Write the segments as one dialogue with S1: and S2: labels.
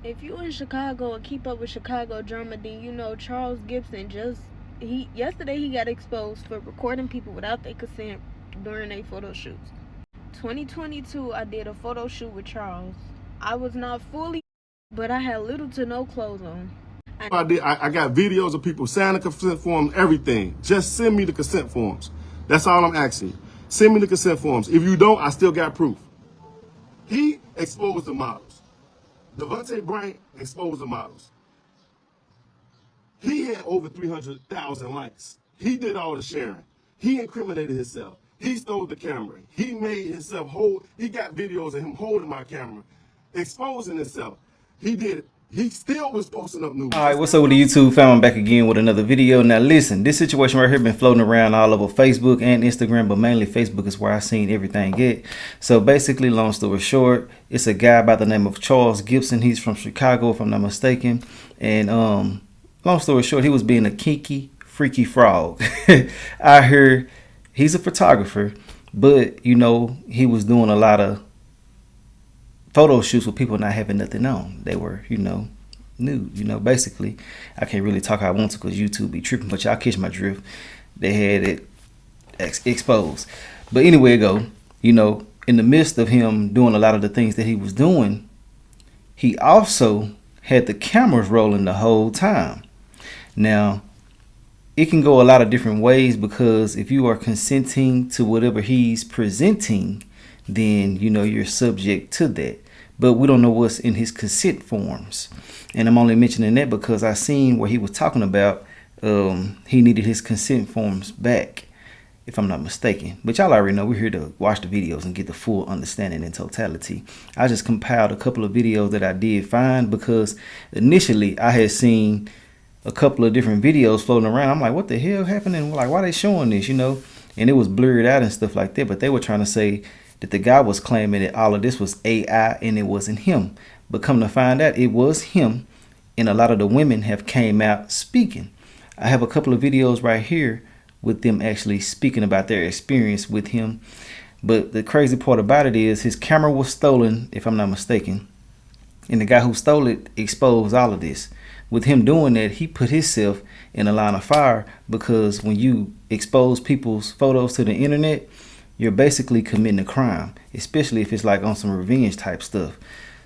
S1: If you in Chicago and keep up with Chicago drama, then you know Charles Gipson yesterday he got exposed for recording people without their consent during their photo shoots. 2022, I did a photo shoot with Charles. I was not fully, but I had little to no clothes on.
S2: I got videos of people signing consent forms, everything. Just send me the consent forms. That's all I'm asking you. Send me the consent forms. If you don't, I still got proof. He exposed the models. Devontae Bryant exposed the models. He had over 300,000 likes. He did all the sharing. He incriminated himself. He stole the camera. He made himself hold. He got videos of him holding my camera, exposing himself. He did it. He still was posting up news.
S3: Alright, what's up with the YouTube fam? I'm back again with another video. Now listen, this situation right here been floating around all over Facebook and Instagram, but mainly Facebook is where I seen everything get. So basically, long story short, it's a guy by the name of Charles Gipson. He's from Chicago, if I'm not mistaken. And long story short, he was being a kinky, freaky frog. I heard he's a photographer, but you know, he was doing a lot of photo shoots with people not having nothing on. They were, you know, nude. You know, basically, I can't really talk how I want to because YouTube be tripping, but y'all catch my drift. They had it exposed. But anyway, you know, in the midst of him doing a lot of the things that he was doing, he also had the cameras rolling the whole time. Now, it can go a lot of different ways because if you are consenting to whatever he's presenting, then, you know, you're subject to that. But we don't know what's in his consent forms. And I'm only mentioning that because I seen where he was talking about he needed his consent forms back, if I'm not mistaken. But y'all already know we're here to watch the videos and get the full understanding in totality. I just compiled a couple of videos that I did find because initially I had seen a couple of different videos floating around. I'm like, what the hell happened? And like, why they showing this, you know? And it was blurred out and stuff like that. But they were trying to say that the guy was claiming that all of this was AI and it wasn't him. But come to find out, it was him. And a lot of the women have came out speaking. I have a couple of videos right here with them actually speaking about their experience with him. But the crazy part about it is his camera was stolen, if I'm not mistaken. And the guy who stole it exposed all of this. With him doing that, he put himself in a line of fire because when you expose people's photos to the internet, you're basically committing a crime, especially if it's like on some revenge type stuff.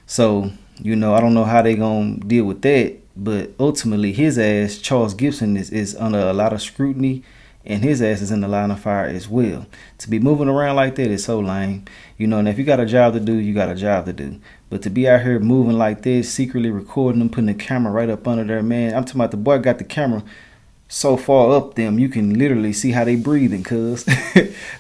S3: So, you know, I don't know how they gonna deal with that, but ultimately his ass, Charles Gipson, is under a lot of scrutiny, and his ass is in the line of fire as well. To be moving around like that is so lame. You know, and if you got a job to do, you got a job to do. But to be out here moving like this, secretly recording them, putting the camera right up under there, man, I'm talking about the boy got the camera so far up them, you can literally see how they breathing, cuz.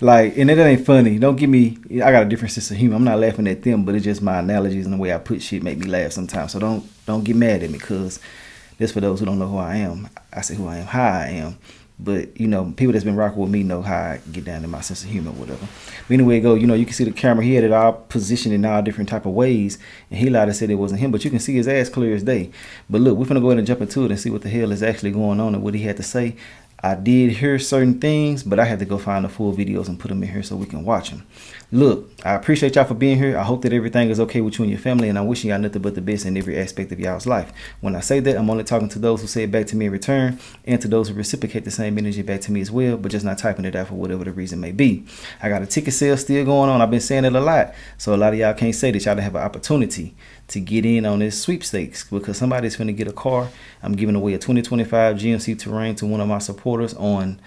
S3: Like, and it ain't funny. Don't give me, I got a different sense of humor. I'm not laughing at them, but it's just my analogies and the way I put shit make me laugh sometimes. So don't get mad at me, cuz that's for those who don't know who I am. I say who I am, how I am. But, you know, people that's been rocking with me know how I get down in my sense of humor or whatever. But anyway, you know, you can see the camera. He had it all positioned in all different type of ways. And he lied and said it wasn't him. But you can see his ass clear as day. But look, we're going to go ahead and jump into it and see what the hell is actually going on and what he had to say. I did hear certain things, but I had to go find the full videos and put them in here so we can watch them. Look, I appreciate y'all for being here. I hope that everything is okay with you and your family, and I'm wishing y'all nothing but the best in every aspect of y'all's life. When I say that, I'm only talking to those who say it back to me in return and to those who reciprocate the same energy back to me as well, but just not typing it out for whatever the reason may be. I got a ticket sale still going on. I've been saying it a lot, so a lot of y'all can't say that y'all don't have an opportunity to get in on this sweepstakes because somebody's going to get a car. I'm giving away a 2025 GMC Terrain to one of my supporters on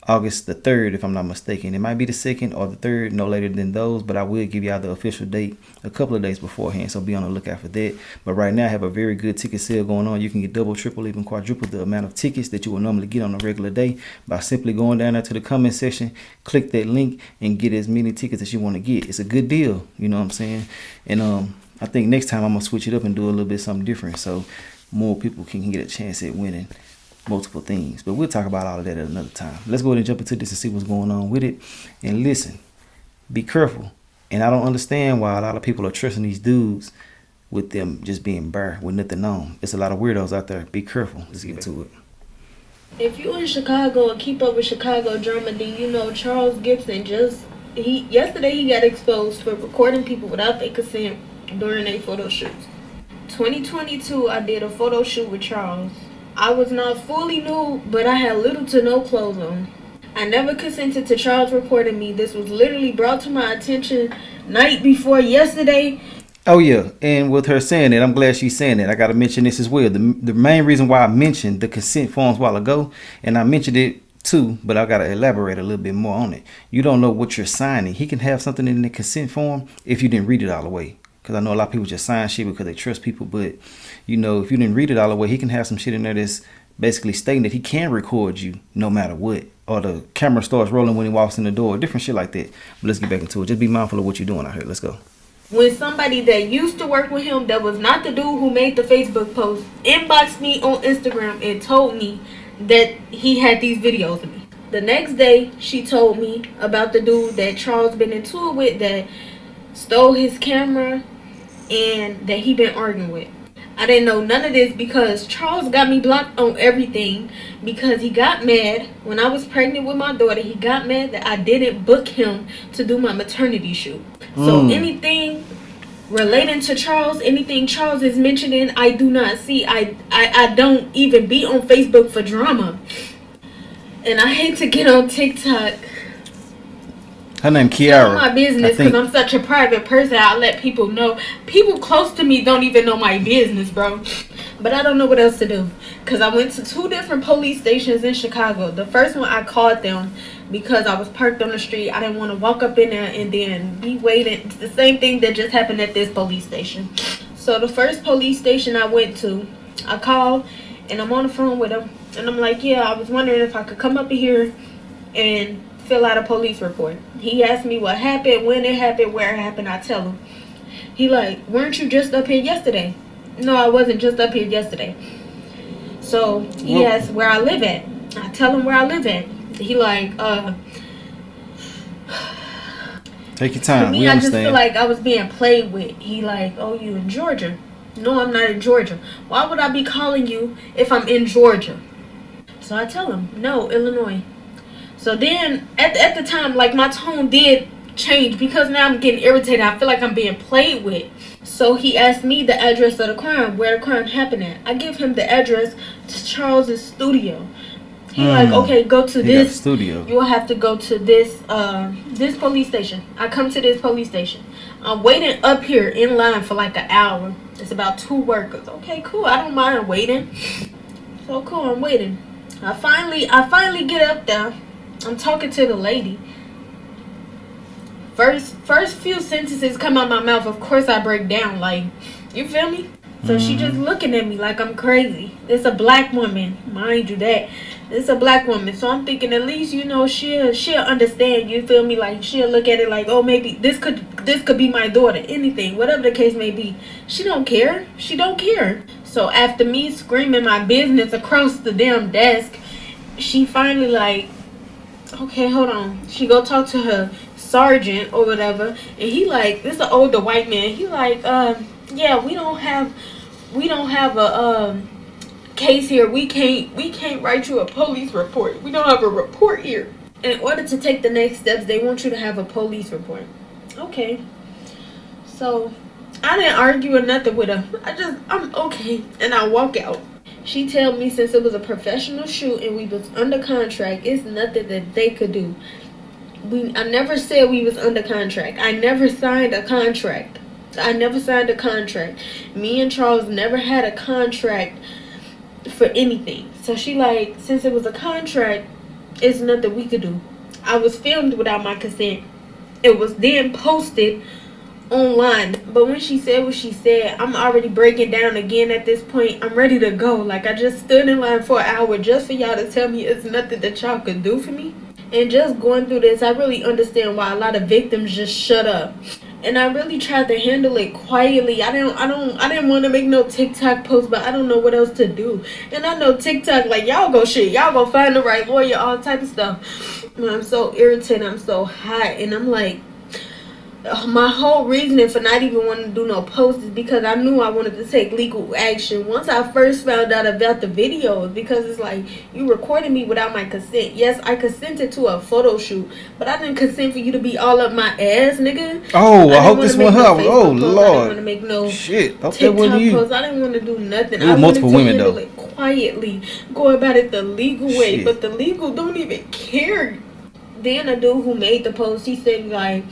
S3: August the 3rd, if I'm not mistaken. It might be the 2nd or the 3rd, no later than those, but I will give y'all the official date a couple of days beforehand, so be on the lookout for that. But right now I have a very good ticket sale going on. You can get double, triple, even quadruple the amount of tickets that you will normally get on a regular day by simply going down there to the comment section, click that link, and get as many tickets as you want to get. It's a good deal, you know what I'm saying? And I think next time I'm going to switch it up and do a little bit something different so more people can get a chance at winning multiple things. But we'll talk about all of that at another time. Let's go ahead and jump into this and see what's going on with it. And listen, be careful. And I don't understand why a lot of people are trusting these dudes with them just being bare with nothing on. There's a lot of weirdos out there. Be careful. Let's get to it.
S1: If you in Chicago and keep up with Chicago drama, then you know Charles Gipson yesterday he got exposed for recording people without their consent during their photo shoots. 2022, I did a photo shoot with Charles. I was not fully nude, but I had little to no clothes on. I never consented to Charles reporting me. This was literally brought to my attention night before yesterday.
S3: Oh yeah, and with her saying it, I'm glad she's saying it. I got to mention this as well. The main reason why I mentioned the consent forms a while ago, and I mentioned it too, but I got to elaborate a little bit more on it. You don't know what you're signing. He can have something in the consent form if you didn't read it all the way. Because I know a lot of people just sign shit because they trust people, but you know, if you didn't read it all the way, he can have some shit in there that's basically stating that he can record you no matter what, or the camera starts rolling when he walks in the door, different shit like that. But let's get back into it. Just be mindful of what you're doing out here. Let's go.
S1: When somebody that used to work with him, that was not the dude who made the Facebook post, inboxed me on Instagram and told me that he had these videos of me. The next day, she told me about the dude that Charles been into it with that stole his camera and that he been arguing with. I didn't know none of this because Charles got me blocked on everything because he got mad when I was pregnant with my daughter. He got mad that I didn't book him to do my maternity shoot. So anything relating to Charles, anything Charles is mentioning, I do not see. I don't even be on Facebook for drama. And I hate to get on TikTok.
S3: Her name Kiara.
S1: My business because I'm such a private person. I let people know. People close to me don't even know my business, bro. But I don't know what else to do because I went to 2 different police stations in Chicago. The first one I called them because I was parked on the street. I didn't want to walk up in there and then be waiting. It's the same thing that just happened at this police station. So the first police station I went to, I called and I'm on the phone with him and I'm like, yeah, I was wondering if I could come up here and fill out a police report. He asked me what happened, when it happened, where it happened. I tell him. He like, weren't you just up here yesterday? No, I wasn't just up here yesterday. So he asked where I live at. I tell him where I live at. He like,
S3: take your time.
S1: For me, I just feel like I was being played with. He like, oh, you in Georgia? No, I'm not in Georgia. Why would I be calling you if I'm in Georgia? So I tell him, no, Illinois. So then, at the time, like, my tone did change because now I'm getting irritated. I feel like I'm being played with. So he asked me the address of the crime, where the crime happened at. I give him the address to Charles's studio. He like, okay, go to this studio. You will have to go to this this police station. I come to this police station. I'm waiting up here in line for like an hour. It's about 2 workers. Okay, cool. I don't mind waiting. So cool, I'm waiting. I finally get up there. I'm talking to the lady. First few sentences come out my mouth. Of course I break down. Like, you feel me? So she just looking at me like I'm crazy. It's a black woman, mind you that. It's a black woman. So I'm thinking at least, you know, she'll understand, you feel me? Like, she'll look at it like, oh, maybe this could be my daughter. Anything, whatever the case may be. She don't care. She don't care. So after me screaming my business across the damn desk, she finally like, okay, hold on. She go talk to her sergeant or whatever, and he like, this is an older white man. He like, yeah, we don't have a case here. We can't write you a police report. We don't have a report here. In order to take the next steps, they want you to have a police report. Okay. So I didn't argue or nothing with her. I'm okay, and I walk out. She tell me since it was a professional shoot and we was under contract, it's nothing that they could do. I never said we was under contract. I never signed a contract. Me and Charles never had a contract for anything. So she like, since it was a contract, it's nothing we could do. I was filmed without my consent. It was then posted online, but when she said what she said, I'm already breaking down again at this point. I'm ready to go. Like, I just stood in line for an hour just for y'all to tell me it's nothing that y'all could do for me. And just going through this, I really understand why a lot of victims just shut up. And I really tried to handle it quietly. I didn't want to make no TikTok post, but I don't know what else to do. And I know TikTok, like, y'all go find the right lawyer, all type of stuff. And I'm so irritated, I'm so hot, and I'm like, my whole reasoning for not even wanting to do no post is because I knew I wanted to take legal action once I first found out about the videos, because it's like, you recorded me without my consent. Yes, I consented to a photo shoot, but I didn't consent for you to be all up my ass, nigga.
S3: Oh, I hope
S1: didn't
S3: this
S1: wanna
S3: one
S1: make
S3: her.
S1: no Facebook
S3: Oh
S1: post. I didn't
S3: Lord,
S1: want to make no
S3: shit. Hope that wasn't
S1: TikTok
S3: you.
S1: post. I didn't want to do nothing.
S3: It was
S1: I wanted
S3: multiple
S1: to
S3: women
S1: handle
S3: though.
S1: it quietly, go about it the legal way.
S3: Shit.
S1: But the legal don't even care. Then a dude who made the post, he said like,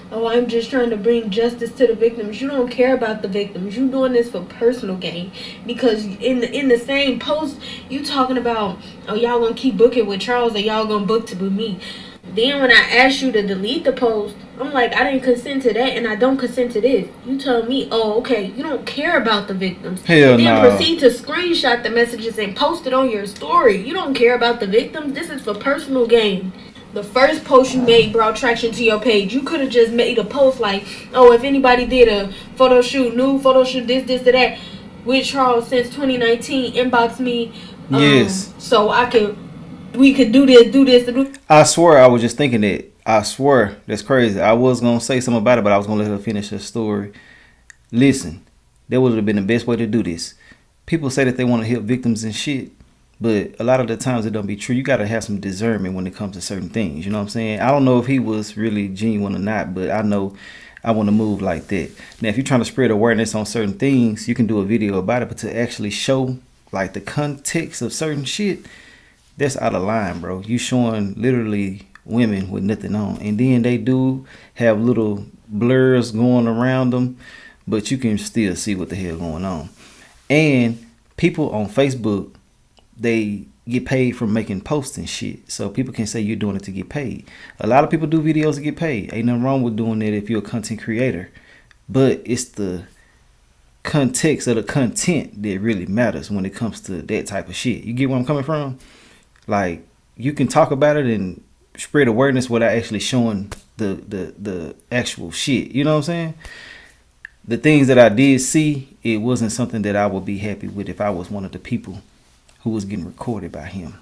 S1: oh, I'm just trying to bring justice to the victims. You don't care about the victims. You doing this for personal gain. Because in the same post, you talking about, oh, y'all gonna keep booking with Charles, or y'all gonna book to with me. Then when I asked you to delete the post, I'm like, I didn't consent to that, and I don't consent to this. You tell me, oh, okay, you don't care about the victims.
S3: Hell
S1: and then
S3: no.
S1: proceed to screenshot the messages and post it on your story. You don't care about the victims. This is for personal gain. The first post you made brought traction to your page. You could have just made a post like, oh, if anybody did a photo shoot, nude photo shoot, this, or that, with Charles since 2019, inbox me.
S3: Yes.
S1: So we could do this.
S3: I swear I was just thinking that. I swear. That's crazy. I was going to say something about it, but I was going to let her finish her story. Listen, that would have been the best way to do this. People say that they want to help victims and shit, but a lot of the times it don't be true. You got to have some discernment when it comes to certain things. You know what I'm saying? I don't know if he was really genuine or not, but I know I want to move like that. Now, if you're trying to spread awareness on certain things, you can do a video about it, but to actually show like the context of certain shit, that's out of line, bro. You showing literally women with nothing on, and then they do have little blurs going around them, but you can still see what the hell going on. And people on Facebook, they get paid from making posts and shit, so people can say you're doing it to get paid. A lot of people do videos to get paid. Ain't nothing wrong with doing that if you're a content creator, but it's the context of the content that really matters when it comes to that type of shit. You get where I'm coming from? Like, you can talk about it and spread awareness without actually showing the actual shit. You know what I'm saying? The things that I did see, it wasn't something that I would be happy with if I was one of the people who was getting recorded by him.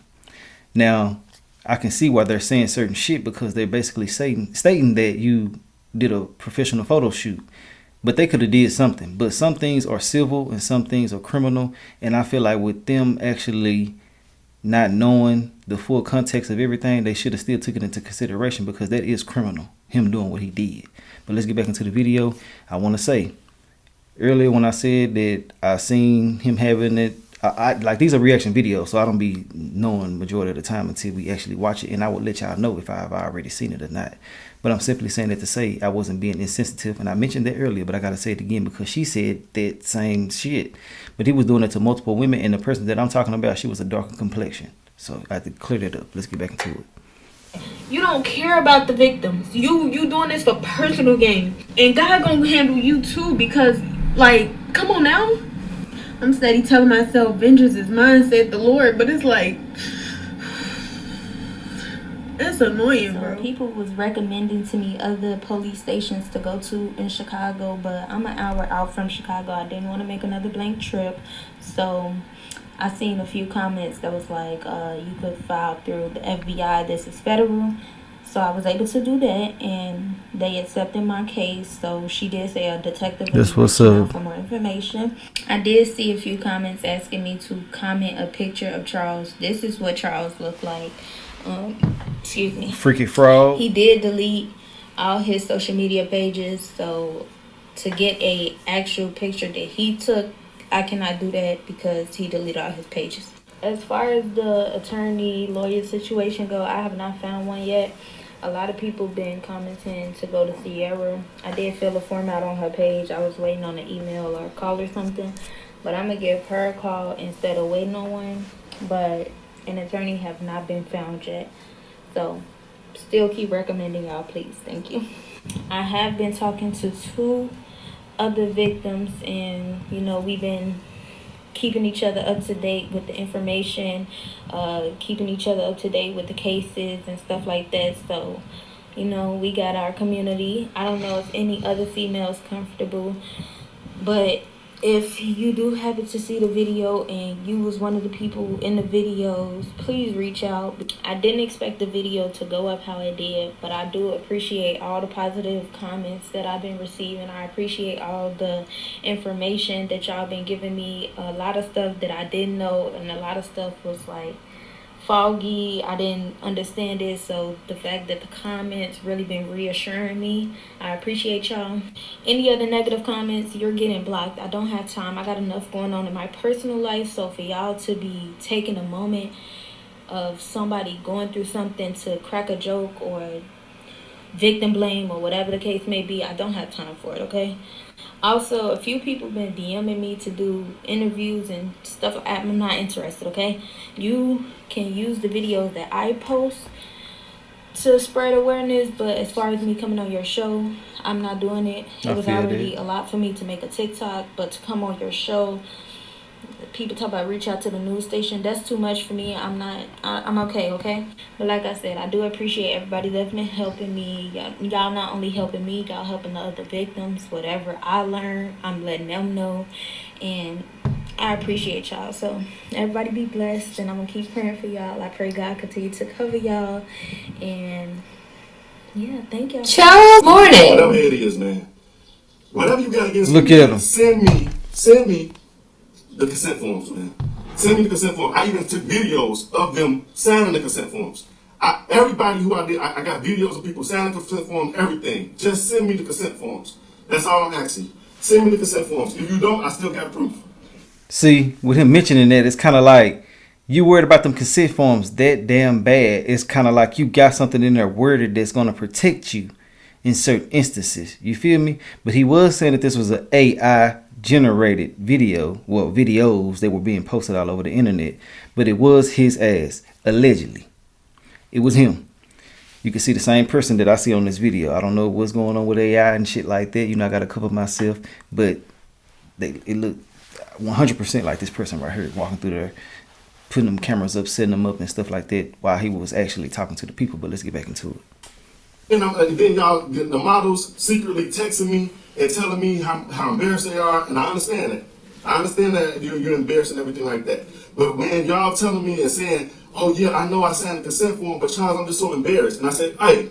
S3: Now, I can see why they're saying certain shit, because they're basically stating that you did a professional photo shoot. But they could have did something. But some things are civil and some things are criminal. And I feel like with them actually not knowing the full context of everything, they should have still took it into consideration, because that is criminal, him doing what he did. But let's get back into the video. I want to say, earlier when I said that I seen him having it, I like, these are reaction videos, so I don't be knowing majority of the time until we actually watch it, and I will let y'all know if I've already seen it or not. But I'm simply saying that to say I wasn't being insensitive, and I mentioned that earlier, but I gotta say it again because she said that same shit. But he was doing it to multiple women, and the person that I'm talking about, she was a darker complexion. So I had to clear that up. Let's get back into it.
S1: You don't care about the victims. You doing this for personal gain, and God gonna handle you too, because like, come on now. I'm steady telling myself, vengeance is mine, said the Lord, but it's like, it's annoying, bro.
S4: People was recommending to me other police stations to go to in Chicago, but I'm an hour out from Chicago. I didn't want to make another blank trip, so I seen a few comments that was like, you could file through the FBI, this is federal. So I was able to do that, and they accepted my case. So she did say a detective
S3: That's what's up.
S4: for more information. I did see a few comments asking me to comment a picture of Charles. This is what Charles looked like. Excuse me.
S3: Freaky fraud.
S4: He did delete all his social media pages. So to get a actual picture that he took, I cannot do that because he deleted all his pages. As far as the attorney lawyer situation go, I have not found one yet. A lot of people been commenting to go to Sierra. I did fill a form out on her page. I was waiting on an email or a call or something, but I'm gonna give her a call instead of waiting on one. But an attorney have not been found yet, so still keep recommending y'all, please. Thank you. I have been talking to 2 other victims, and you know, we've been keeping each other up to date with the information, keeping each other up to date with the cases and stuff like that. So, you know, we got our community. I don't know if any other females comfortable, but if you do happen to see the video and you was one of the people in the videos, please reach out. I didn't expect the video to go up how it did, but I do appreciate all the positive comments that I've been receiving. I appreciate all the information that y'all been giving me. A lot of stuff that I didn't know, and a lot of stuff was like foggy. I didn't understand it, so the fact that the comments really been reassuring me, I appreciate y'all. Any other negative comments, you're getting blocked. I don't have time. I got enough going on in my personal life, so for y'all to be taking a moment of somebody going through something to crack a joke or victim blame or whatever the case may be, I don't have time for it, okay? Also, a few people been DMing me to do interviews and stuff. I'm not interested, okay? You can use the videos that I post to spread awareness, but as far as me coming on your show, I'm not doing it. It was already a lot for me to make a TikTok, but to come on your show, people talk about reach out to the news station, that's too much for me. I'm okay? But like I said, I do appreciate everybody that's been helping me. Y'all not only helping me, y'all helping the other victims. Whatever I learn, I'm letting them know, and I appreciate y'all. So everybody be blessed, and I'm gonna keep praying for y'all. I pray God continue to cover y'all, and yeah, thank y'all.
S5: Charles, morning.
S2: Whatever it is, man. Whatever you got against
S3: Look
S2: me,
S3: at him.
S2: send me the consent forms, man. Send me the consent forms. I even took videos of them signing the consent forms. Everybody who I did, I got videos of people signing the consent forms, everything. Just send me the consent forms. That's all I'm asking. Send me the consent forms. If you don't, I still got proof.
S3: See, with him mentioning that, it's kind of like you worried about them consent forms that damn bad. It's kind of like you got something in there worded that's going to protect you in certain instances. You feel me? But he was saying that this was an AI generated video, well, videos that were being posted all over the internet, but it was his ass, allegedly. It was him. You can see the same person that I see on this video. I don't know what's going on with AI and shit like that. You know, I got to cover myself, but it looked 100% like this person right here walking through there, putting them cameras up, setting them up and stuff like that while he was actually talking to the people. But let's get back into it.
S2: And then y'all, the models secretly texting me and telling me how embarrassed they are, and I understand that. I understand that you're embarrassed and everything like that. But man, y'all telling me and saying, oh yeah, I know I signed the consent form, but Charles, I'm just so embarrassed. And I said, hey,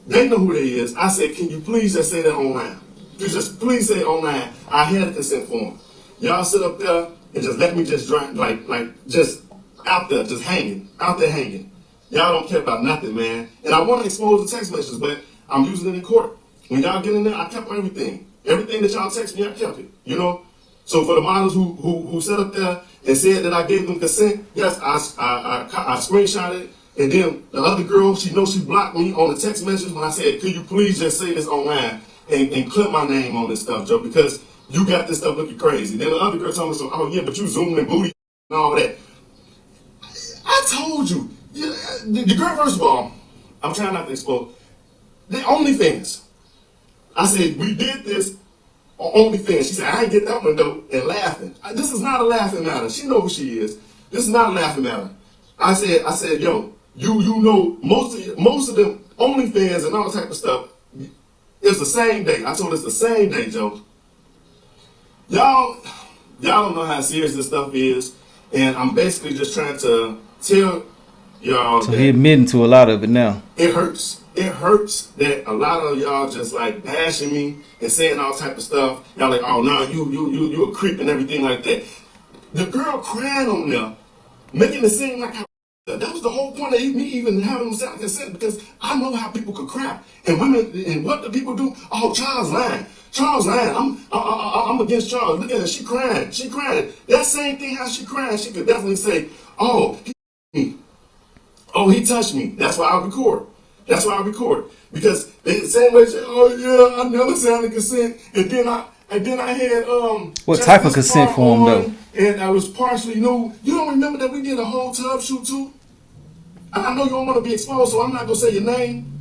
S2: they know who they is. I said, can you please just say that online? You just please say it online. I had a consent form. Y'all sit up there and just let me just drive, like just out there, just hanging, out there hanging. Y'all don't care about nothing, man. And I want to expose the text messages, but I'm using it in court. When y'all get in there, I kept everything. Everything that y'all text me, I kept it. You know? So for the models who sat up there and said that I gave them consent, yes, I screenshot it. And then the other girl, she knows she blocked me on the text message when I said, could you please just say this online and clip my name on this stuff, Joe, because you got this stuff looking crazy. Then the other girl told me, so, oh yeah, but you zooming and booty and all that. I told you. Yeah, the girl, first of all, I'm trying not to expose. The OnlyFans. I said, we did this on OnlyFans. She said, I ain't get that one though, and laughing. This is not a laughing matter. She know who she is. This is not a laughing matter. I said, yo, you know, most of them OnlyFans and all that type of stuff, it's the same day. I told her it's the same day, Joe. Y'all don't know how serious this stuff is, and I'm basically just trying to tell y'all.
S3: So he admitting to a lot of it now.
S2: It hurts. It hurts that a lot of y'all just like bashing me and saying all type of stuff. Y'all like, oh no, you a creep and everything like that. The girl crying on there, making it seem like that was the whole point of me even having them sign consent, because I know how people could crap. And women, and what do people do? Oh, Charles lying. Charles lying. I'm against Charles. Look at her. She crying. She crying. That same thing how she crying, she could definitely say, oh, he touched me. That's why I record. That's why I record. Because they the same way say, oh yeah, I never signed a consent. And then I had
S3: what type of consent form though?
S2: And I was partially, you don't remember that we did a whole tub shoot too? I know you don't want to be exposed, so I'm not gonna say your name.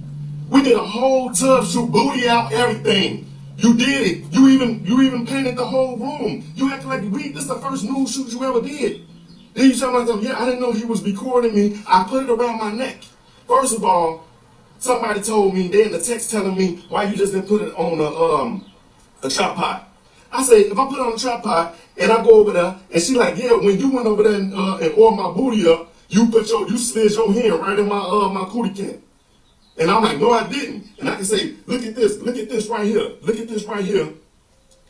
S2: We did a whole tub shoot, booty out, everything. You did it. You even painted the whole room. You acted like this is the first nude shoot you ever did. Then you tell myself, yeah, I didn't know he was recording me. I put it around my neck. First of all, somebody told me, they in the text telling me, why you just didn't put it on a chop pot. I say, if I put it on the tripod and I go over there, and she like, yeah, when you went over there and oiled my booty up, you slid your hand right in my cootie can. And I'm like, no, I didn't. And I can say, look at this right here, look at this right here.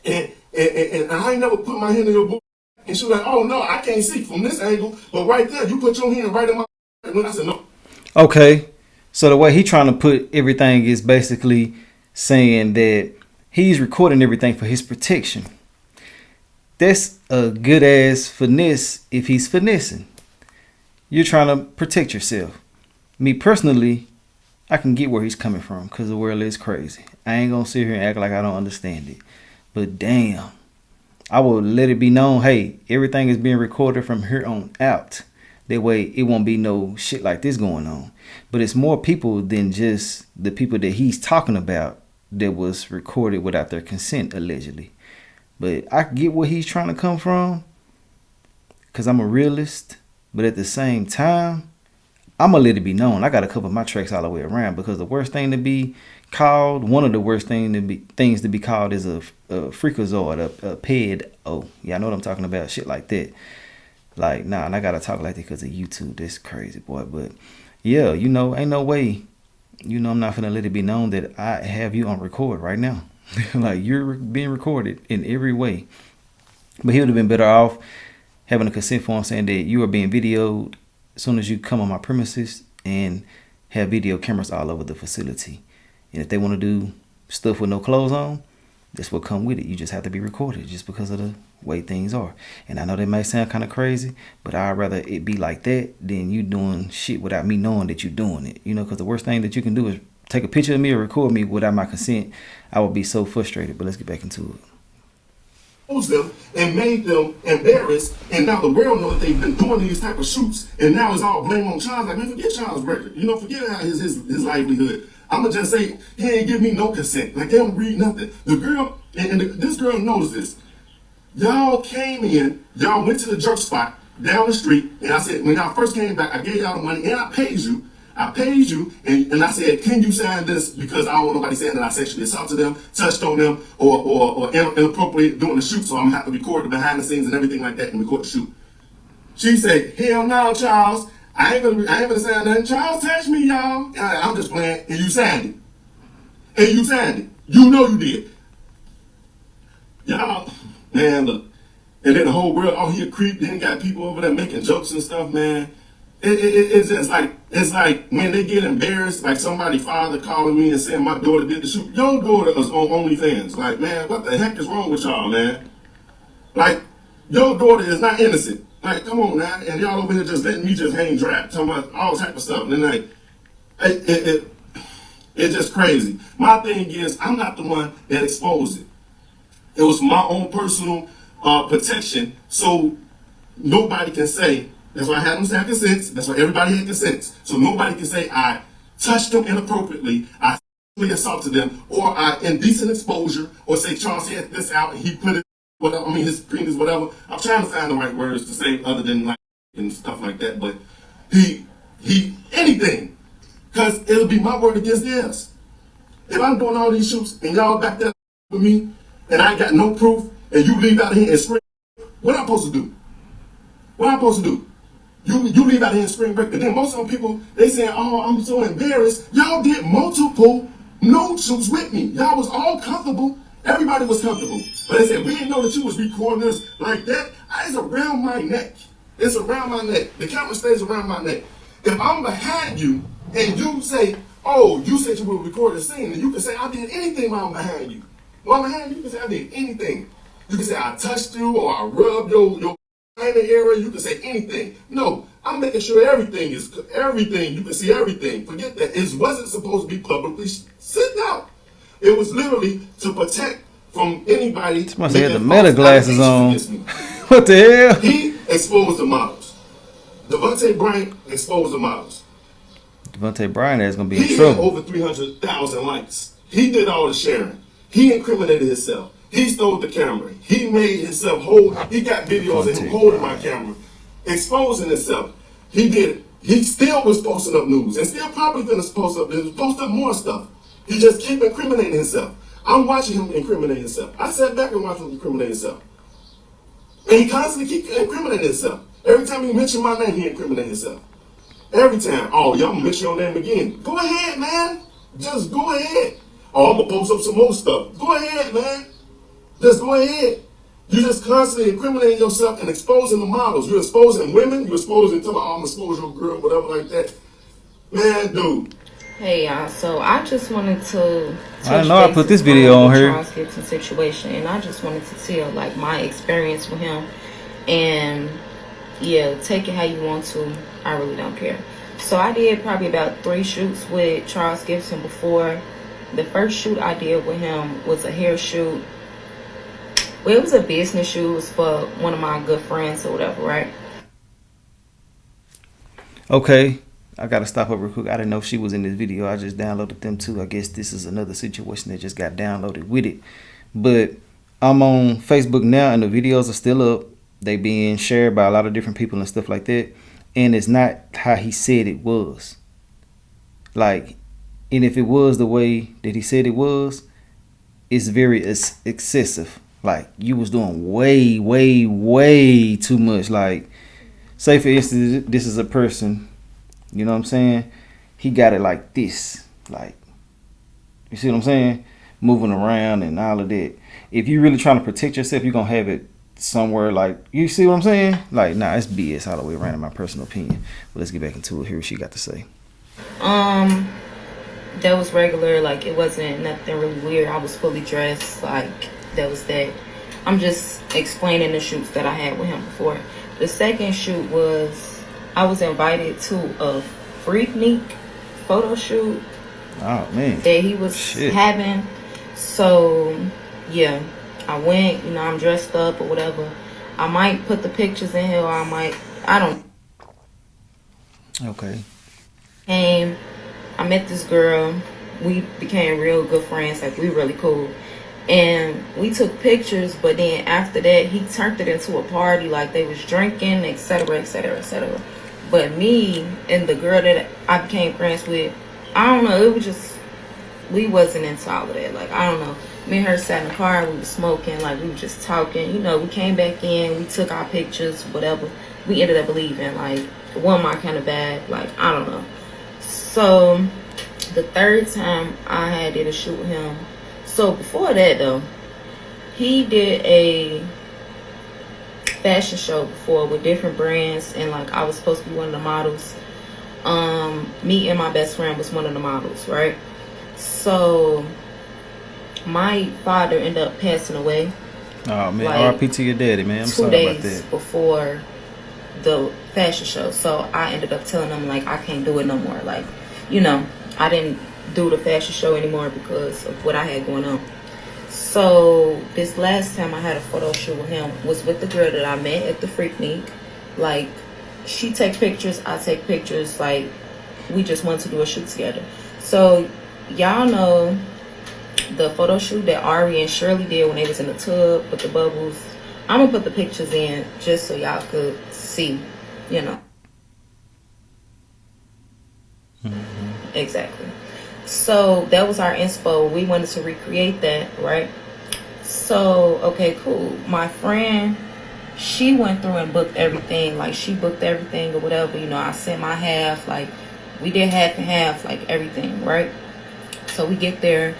S2: And I ain't never put my hand in your booty. And she was like, oh no, I can't see from this angle, but right there, you put your hand right in my. And I said, no.
S3: Okay, so the way he trying to put everything is basically saying that he's recording everything for his protection. That's a good ass finesse if he's finessing. You're trying to protect yourself. Me personally, I can get where he's coming from because the world is crazy. I ain't gonna sit here and act like I don't understand it. But damn, I will let it be known, hey, everything is being recorded from here on out. That way it won't be no shit like this going on. But it's more people than just the people that he's talking about that was recorded without their consent, allegedly. But I get where he's trying to come from because I'm a realist. But at the same time, I'm going to let it be known. I got to cover my tracks all the way around because the worst thing to be called, one of the worst things to be called is a freakazoid, a ped. Oh, yeah, I know what I'm talking about. Shit like that. Like, nah, and I got to talk like that because of YouTube. That's crazy, boy. But yeah, you know, ain't no way, you know, I'm not going to let it be known that I have you on record right now. Like, you're being recorded in every way. But he would have been better off having a consent form saying that you are being videoed as soon as you come on my premises and have video cameras all over the facility. And if they want to do stuff with no clothes on, that's what come with it. You just have to be recorded just because of the way things are. And I know that may sound kind of crazy, but I'd rather it be like that than you doing shit without me knowing that you're doing it. You know, because the worst thing that you can do is take a picture of me or record me without my consent. I would be so frustrated. But let's get back into it.
S2: Them and made them embarrassed, and now the world knows that they've been doing these type of shoots, and now it's all blame on Charles. Like, man, forget Charles' record. You know, forget his livelihood. I'ma just say he ain't give me no consent. Like, they don't read nothing. The girl this girl knows this. Y'all came in, y'all went to the jerk spot down the street, and I said, when y'all first came back, I gave y'all the money and I paid you. And I said, can you sign this? Because I don't want nobody saying that I sexually assaulted them, touched on them, or inappropriate doing the shoot, so I'm gonna have to record the behind the scenes and everything like that and record the shoot. She said, hell no, Charles. I ain't gonna sign nothing. Charles touched me, y'all. I'm just playing, and you signed it. You know you did. Y'all, man, look. And then the whole world, oh, he a creep. Then got people over there making jokes and stuff, man. It's just like, it's like when they get embarrassed, like somebody father calling me and saying my daughter did the shoot. Your daughter is on OnlyFans. Like, man, what the heck is wrong with y'all, man? Like, your daughter is not innocent. Like, come on now. And y'all over here just letting me just hang dry, talking about all type of stuff. And then like, it's just crazy. My thing is, I'm not the one that exposed it. It was my own personal protection, so nobody can say. That's why I had them have consents. That's why everybody had consents. So nobody can say I touched them inappropriately, I sexually assaulted them, or I indecent exposure, or say Charles had this out and he put it, whatever. I mean, his penis, whatever. I'm trying to find the right words to say other than like and stuff like that. But he anything, because it'll be my word against theirs. If I'm doing all these shoots and y'all back there with me, and I ain't got no proof, and you leave out of here and scream, what I'm supposed to do? What I'm supposed to do? You leave out here in spring break, but then most of them people, they saying, oh, I'm so embarrassed. Y'all did multiple nude shoots with me. Y'all was all comfortable. Everybody was comfortable. But they said, we didn't know that you was recording us like that. It's around my neck. It's around my neck. The camera stays around my neck. If I'm behind you and you say, oh, you said you would record the scene, and you can say, I did anything while I'm behind you. While I'm behind you, you can say, I did anything. You can say, I touched you, or I rubbed your in the area, you can say anything. No, I'm making sure everything, you can see everything. Forget that. It wasn't supposed to be publicly sent out. It was literally to protect from anybody.
S3: This must have had the meta glasses on. What the hell?
S2: He exposed the models. Devontae Bryant exposed the models.
S3: Devontae Bryant is going to be in
S2: He
S3: trouble.
S2: had over 300,000 likes. He did all the sharing. He incriminated himself. He stole the camera. He made himself hold. He got videos of him holding my camera, exposing himself. He did it. He still was posting up news and still probably going to post up more stuff. He just keep incriminating himself. I'm watching him incriminate himself. I sat back and watched him incriminate himself. And he constantly keeps incriminating himself. Every time he mentions my name, he incriminates himself. Every time. Oh, y'all gonna mention your name again. Go ahead, man. Just go ahead. Oh, I'm gonna post up some more stuff. Go ahead, man. Just go ahead. You're just constantly incriminating yourself and exposing the models. You're exposing women. You're exposing, oh, I'm exposing your girl, whatever like that. Man, dude.
S5: Hey y'all, so I just wanted to
S3: I know I put this video on here.
S5: Charles Gipson situation, and I just wanted to tell like my experience with him, and yeah, take it how you want to. I really don't care. So I did probably about 3 shoots with Charles Gipson before. The first shoot I did with him was a hair shoot. Well, it was a business shoot. It was for one of my good friends or whatever, right?
S3: Okay, I gotta stop up real quick. I didn't know she was in this video. I just downloaded them too. I guess this is another situation that just got downloaded with it. But I'm on Facebook now and the videos are still up. They being shared by a lot of different people and stuff like that. And it's not how he said it was. Like, and if it was the way that he said it was, it's very excessive. Like, you was doing way, way, way too much. Like, say for instance, this is a person, you know what I'm saying? He got it like this. Like, you see what I'm saying? Moving around and all of that. If you really trying to protect yourself, you're going to have it somewhere like, you see what I'm saying? Like, nah, it's BS all the way around in my personal opinion. But let's get back into it. Hear what she got to say.
S5: That was regular. Like, it wasn't nothing really weird. I was fully dressed. Like, that was that. I'm just explaining the shoots that I had with him before. The second shoot was, I was invited to a Freaknik photo shoot.
S3: Oh, man.
S5: That he was having. So, yeah. I went, you know, I'm dressed up or whatever. I might put the pictures in here, or I don't.
S3: Okay.
S5: And I met this girl. We became real good friends. Like, we really cool. And we took pictures, but then after that, he turned it into a party. Like, they was drinking, etc., etc., etc. But me and the girl that I became friends with, I don't know, it was just, we wasn't into all of that. Like, I don't know. Me and her sat in the car, we was smoking, like, we were just talking. You know, we came back in, we took our pictures, whatever. We ended up leaving. Like, it wasn't my kind of bad. Like, I don't know. So, the third time I did a shoot with him. So, before that, though, he did a fashion show before with different brands. And, like, I was supposed to be one of the models. Me and my best friend was one of the models, right? So, my father ended up passing away.
S3: Oh, man.
S5: Like,
S3: RP to your daddy, man. I'm sorry about that.
S5: 2 days before the fashion show. So I ended up telling him, like, I can't do it no more. Like, you know, I didn't do the fashion show anymore because of what I had going on. So this last time I had a photo shoot with him was with the girl that I met at the Freaknik. Like, she takes pictures, I take pictures. Like, we just wanted to do a shoot together. So y'all know the photo shoot that Ari and Shirley did when they was in the tub with the bubbles. I'm gonna put the pictures in just so y'all could see, you know. Mm-hmm. Exactly. So that was our inspo. We wanted to recreate that, right? So, okay, cool. My friend, she went through and booked everything. Like, she booked everything or whatever. You know, I sent my half. Like, we did half and half, like, everything, right? So we get there.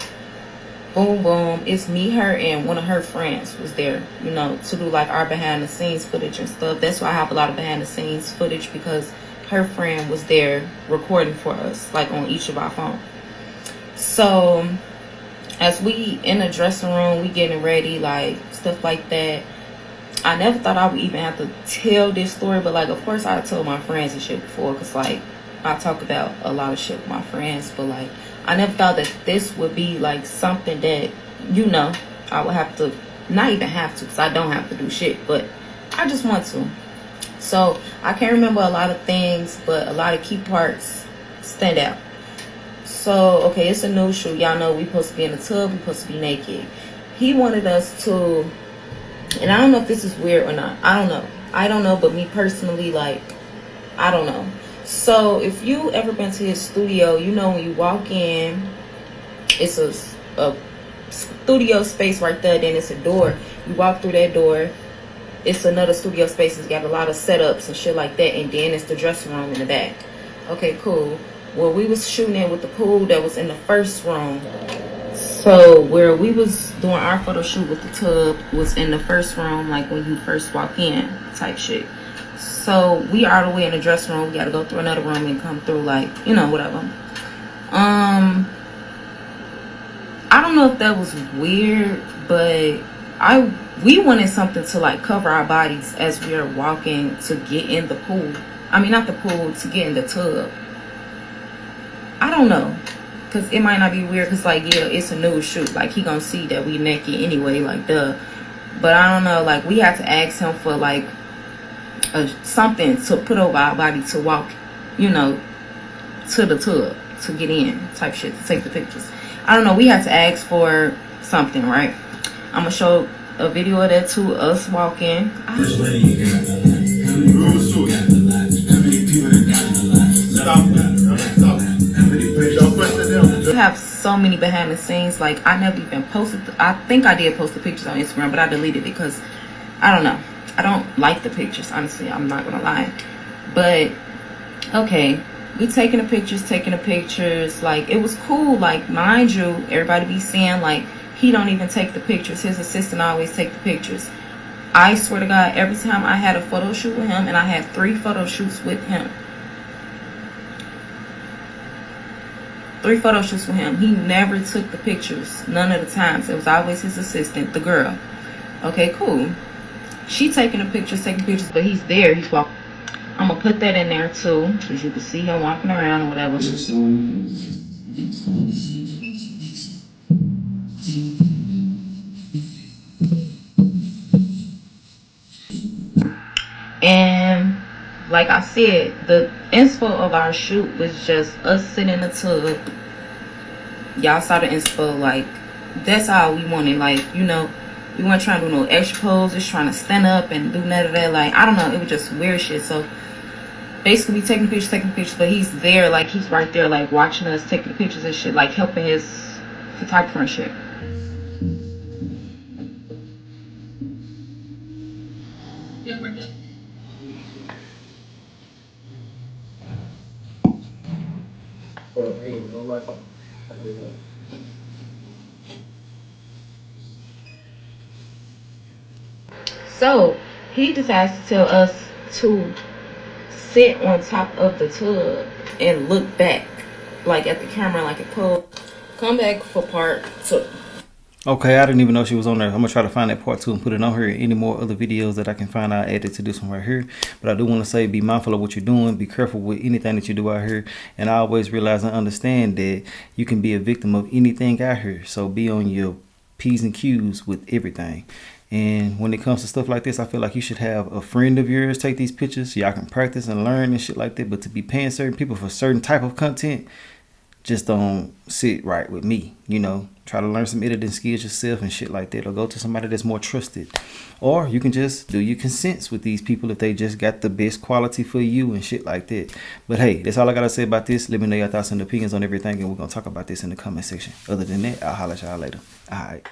S5: Boom, boom. It's me, her, and one of her friends was there, you know, to do, like, our behind-the-scenes footage and stuff. That's why I have a lot of behind-the-scenes footage, because her friend was there recording for us, like, on each of our phones. So, as we in the dressing room, we getting ready, like, stuff like that. I never thought I would even have to tell this story, but, like, of course I told my friends and shit before, because, like, I talk about a lot of shit with my friends, but, like, I never thought that this would be, like, something that, you know, I would have to, not even have to, because I don't have to do shit, but I just want to. So, I can't remember a lot of things, but a lot of key parts stand out. So, okay, it's a new shoot. Y'all know we supposed to be in the tub, we supposed to be naked. He wanted us to, and I don't know if this is weird or not. I don't know, but me personally, like, I don't know. So, if you ever been to his studio, you know when you walk in, it's a studio space right there. Then it's a door. You walk through that door, it's another studio space. It's got a lot of setups and shit like that. And then it's the dressing room in the back. Okay, cool. Well, we was shooting it with the pool that was in the first room. So where we was doing our photo shoot with the tub was in the first room, like when you first walk in type shit. So we are all the way in the dressing room. We got to go through another room and come through, like, you know, whatever. I don't know if that was weird, but we wanted something to like cover our bodies as we are walking to get in the pool. I mean, not the pool, to get in the tub. I don't know, because it might not be weird, because like, yeah, it's a nude shoot, like he gonna see that we naked anyway, like, duh. But I don't know, like, we had to ask him for like something to put over our body to walk, you know, to the tub to get in type shit, to take the pictures. I don't know, we had to ask for something, right? I'm gonna show a video of that too, us walking. I have so many behind the scenes, like I never even posted. I think I did post the pictures on Instagram, but I deleted it because I don't know. I don't like the pictures, honestly. I'm not gonna lie. But okay, we taking the pictures. Like, it was cool. Like, mind you, everybody be saying like he don't even take the pictures. His assistant always take the pictures. I swear to God, every time I had a photo shoot with him, and I had 3 photo shoots with him. 3 photo shoots with him. He never took the pictures. None of the times. It was always his assistant, the girl. Okay, cool. She taking the pictures, but he's there. He's walking. I'm going to put that in there too, because you can see him walking around or whatever. And like I said, the inspo of our shoot was just us sitting in the tub. Y'all saw the inspo, like, that's all we wanted. Like, you know, we weren't trying to do no extra poses, trying to stand up and do none of that. Like, I don't know, it was just weird shit. So basically we taking pictures, but he's there, like, he's right there, like, watching us taking the pictures and shit, like, helping his photographer and shit. So he decides to tell us to sit on top of the tub and look back, like at the camera, like a pose. Come back for part 2.
S3: Okay, I didn't even know she was on there. I'm gonna try to find that part 2 and put it on here. Any more other videos that I can find, I'll add it to this one right here. But I do want to say, be mindful of what you're doing. Be careful with anything that you do out here. And I always realize and understand that you can be a victim of anything out here. So be on your P's and Q's with everything. And when it comes to stuff like this, I feel like you should have a friend of yours take these pictures so y'all can practice and learn and shit like that. But to be paying certain people for certain type of content just don't sit right with me, you know. Try to learn some editing skills yourself and shit like that, or go to somebody that's more trusted. Or you can just do your consents with these people if they just got the best quality for you and shit like that. But hey, that's all I gotta say about this. Let me know your thoughts and opinions on everything, and we're gonna talk about this in the comment section. Other than that, I'll holler at y'all later. All right.